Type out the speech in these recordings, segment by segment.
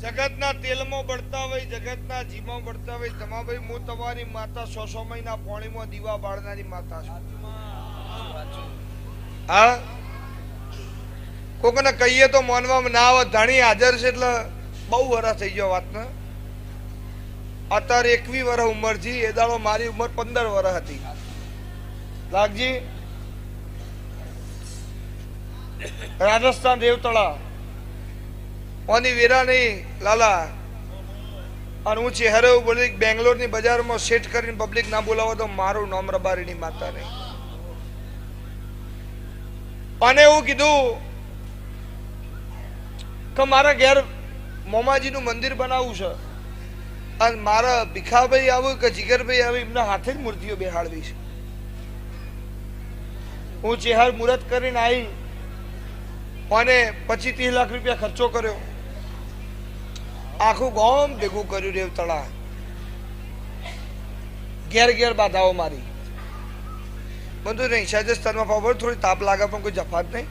જગતના તેલમાં બળતા હોય, જગતના જીમાં બળતા હોય, તમા ભાઈ હું તમારી માતા 100 મહિના પાણીમાં દીવા બાળનારી માતા છું. હા, કોકને કહીએ તો માનવામાં ના આવે. ધણી હાજર છે એટલે બહુ વર્ષ થઈ ગયો વાતને. અત્યારે 21 વર્ષ ઉંમર છે. એ દાડો મારી ઉંમર 15 વર્ષ હતી. લાગજી રાજસ્થાન રેવતળા ઓની વેરા નહીં લાલા. અને હું ચહેરો બોલી બેંગ્લોર ની બજારમાં સેટ કરીને પબ્લિક ના બોલાવો તો મારું નામ રબારીની માતા નહીં. અને એવું કીધું કે મારા ઘેર મોમાજીનું મંદિર બનાવવું છે અને મારા ભીખાભાઈ આવું કે જીગરભાઈ આવે એમના હાથે જ મૂર્તિઓ બેહાડવી છે. હું ચહેર મુહૂર્ત કરીને આવી અને 25-30 લાખ રૂપિયા ખર્ચો કર્યો. આખું ગામ ભેગું કર્યું રેવતળા. ઘેર ઘેર બાધાઓ મારી. બધું નહીં રાજસ્થાનમાં ખબર થોડી તાપ લાગે પણ કોઈ જફાત નહીં.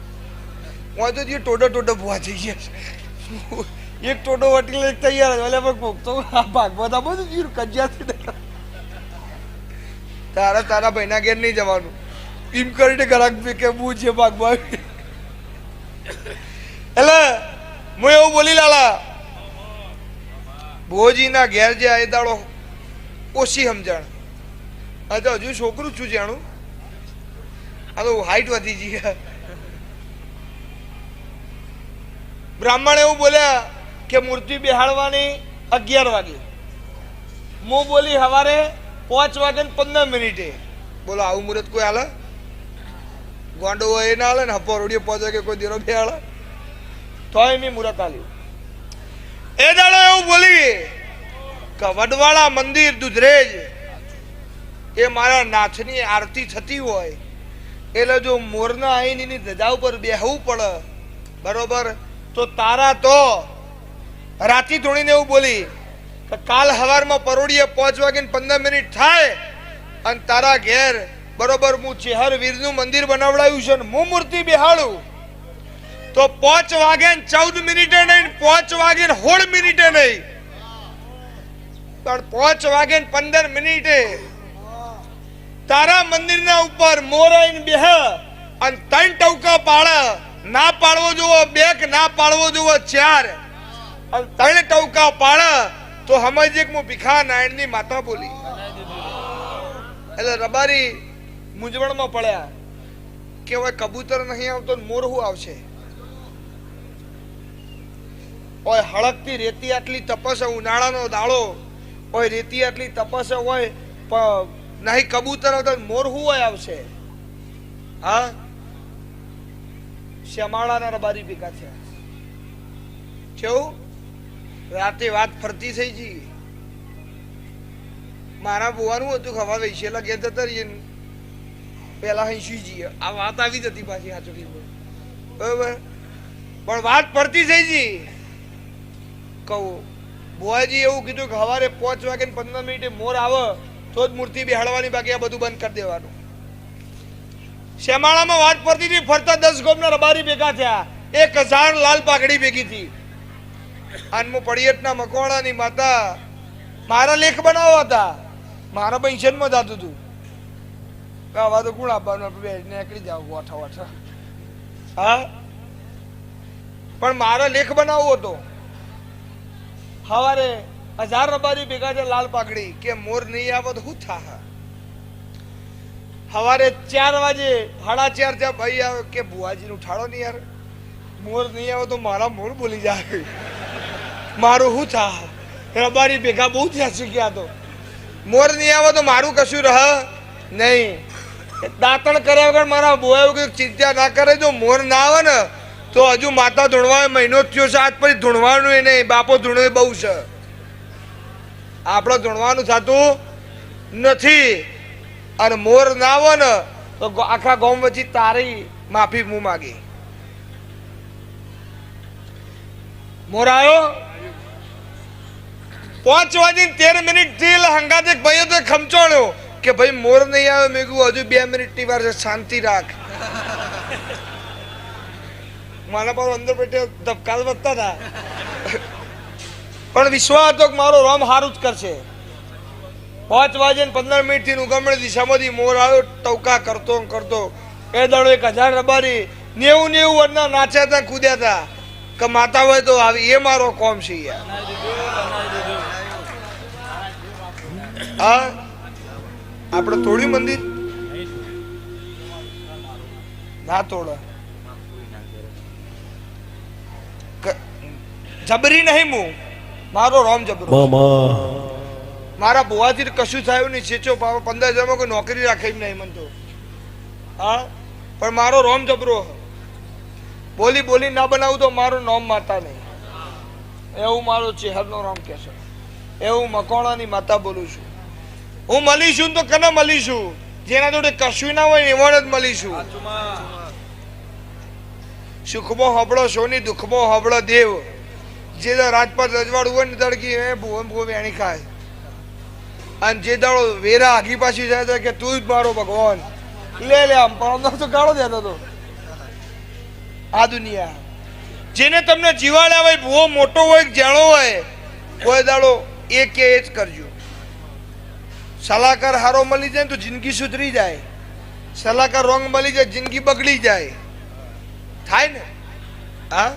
હું તો ટોડો ભૂવા થઈ ગયા. એક ટોડો વટી લઈ તૈયાર એટલે પણ ભોગતો ભાગવતા બધું જીરું કજિયાથી તારા ભાઈના ઘેર નહીં જવાનું એમ કરીને ઘરાક કે હું છે ભાગવા. એટલે હું એવું બોલી લાલા ભોજીના ઘેર જે આ દાડો ઓછી સમજણ. આ તો હજુ છોકરું છું જાણું. આ તો હાઈટ વધી ગઈ. બ્રાહ્મણ એવું બોલ્યા કે મૂર્તિ બેહાડવાની 11 વાગે. હું બોલી સવારે 5 વાગે 15 મિનિટે. બોલો આવું મુહૂર્ત કોઈ હાલે? ગોંડો હોય એ ના હાલે ને હપોરડીએ 5 વાગે કોઈ દેરો બેહાડે તોય મેં મુહૂર્ત આલ્યું. એ દાડો એવું બોલી કે વડવાળા મંદિર દુધરેજ એ મારા નાથની આરતી થતી હોય એટલે જો મોરના આઈની ધજા ઉપર બેહવું પડે બરોબર તો તારા તો રાતી ધોણીને એવું બોલી કે કાલ સવારમાં પરોડીએ 5 વાગે 15 મિનિટ થાય અને તારા ઘેર બરોબર હું ચેહર વીરનું મંદિર બનાવડાયું છે ને હું મૂર્તિ બેહાડું તો 5 વાગે 14 મિનિટે નહીં, 5 વાગે 16 મિનિટે નહીં, પણ 5 વાગે 15 મિનિટે તારા મંદિરના ઉપર મોર આઈને બેહ અને 3 ટવકા પાડે. ના પાડવો જોવો 2 કે ના પાડવો જોવો 4 અને 3 ટવકા પાડે તો સમજે કે હું ભીખા નારાયણની માતા બોલી. એટલે રબારી મૂંઝવણમાં પડ્યા કે હવે કબૂતર નહીં આવતો મોર શું આવશે? ઓય હળકતી રેતી આટલી તપસે ઉનાળાનો દાડો ઓય રેતી આટલી તપસે હોય પણ નહીં કબૂતર આવતો મોર શું હોય આવશે? હા, શ્યામાળાના રબારી ભેગા થયા. કેવું રાતે વાત ફરતી થઈ ગઈ. મારા બુવાનું હતું ખવા વૈસેલા ઘેર જતા રહીએ પેલા અહીં સુઈ જઈએ. આ વાત આવી જ હતી પાછી હાચડી બરોબર પણ વાત ફરતી થઈ ગઈ. કહું બુઆજી એવું કીધું કે સવારે 5 વાગે 15 મિનિટે મોર આવે તો જ મૂર્તિ બેહાડવાની, બાકી આ બધું બંધ કરી દેવાનું. શ્યામાળામાં વાત પડતી હતી. ફરતા 10 ગામના રબારી ભેગા થયા. 1000 લાલ પાઘડી ભેગી હતી. આનમો પડિયતના મકવાણાની માતા મારા લેખ બનાવવા હતા. મારા પેન્શનમાં જતું હતું. આવા તો કોણ આપવાનું? આપણે નીકળી જાવ વાઠા. હા, પણ મારા લેખ બનાવવો હતો. સવારે 1000 રબારી ભેગા છે લાલ પાઘડી કે મોર નહીં આવે તો શું થા? સવારે 4 વાગે 4:30 ત્યાં ભાઈ આવે કે બુઆજી નું ઉઠાડો નહીં યાર, મોર નહીં આવે તો મારા મોર બોલી જાય, મારું શું થા? રબારી ભેગા બહુ થયા શીખ્યા. તો મોર નહીં આવે તો મારું કશું રહ નહીં. દાંતણ કર્યા વગર મારા બુઆ કઈ ચિંતા ના કરે. જો મોર ના આવે ને તો હજુ માતા ધૂણવા મહિનો થયો છે. આજ પછી ધૂણવાનું એ નહીં, બાપો ધૂણવે બહુ છે. આપણે ધૂણવાનું થતું નથી. અને મોર ના આવે ને તો આખા ગામ વચ્ચે તારી માફી મું માગી. મોર આવ્યો 5 વાગે 13 મિનિટ થી હંગાતે ભાઈઓ તો ખમચોણ્યો કે ભાઈ મોર નહીં આવે. મેં કીધું હજુ 2 મિનિટ ની વાર છે, શાંતિ રાખ. મારા પર અંદર પેટે ધબકાલ વધતા હતા. પણ વિશ્વાસ હતો કે મારો રોમ સારું જ કરશે. 5:15 થી ઉગમણી દિશામાંથી મોર આવ્યો, ટવકા કરતો કરતો. એ દાડો 1000 રબારી 90 વર્ષના નાચ્યા હતા, કૂદ્યા હતા કે માતા હોય તો આવી. એ મારો કોમ છે યાર. હા, આપણે તોડ્યું મંદિર ના તોડે, જબરી નહીં. હું મારો રોમ જબરો. મારા ભુવાથી કશું થયું નહીં. ચેચો 15,000 કોઈ નોકરી રાખે એમ નહીં મને તો. હા, પણ મારો રોમ જબરો. બોલી બોલી ના બનાવું તો મારું નોમ માતા નહીં. એવું મારો ચેહરનો રોમ કે છે. એવું મકોણાની માતા બોલું છું. હું મળીશું તો કને મળીશું? જેના જોડે કશું ના હોય એવાને જ મળીશું. સુખમાં હબળો સોની, દુઃખમાં હબળો દેવ. જે રાજપાટ રજવાડું હોય ને તડકી એ ભૂવો વેણી ખાય. અને જે દાડો વેરા આગી પાછી જાય કે તું જ મારો ભગવાન, લે આમ પણ તો ગાળો દેતો હતો. આ દુનિયા જેને તમને જીવાડ્યા હોય, ભૂવો મોટો હોય જાણો હોય, કોઈ દાડો એ કે એ જ કરજો. સલાહકાર હારો મળી જાય તો જિંદગી સુધરી જાય. સલાહકાર રોંગ મળી જાય જિંદગી બગડી જાય. થાય ને? હા.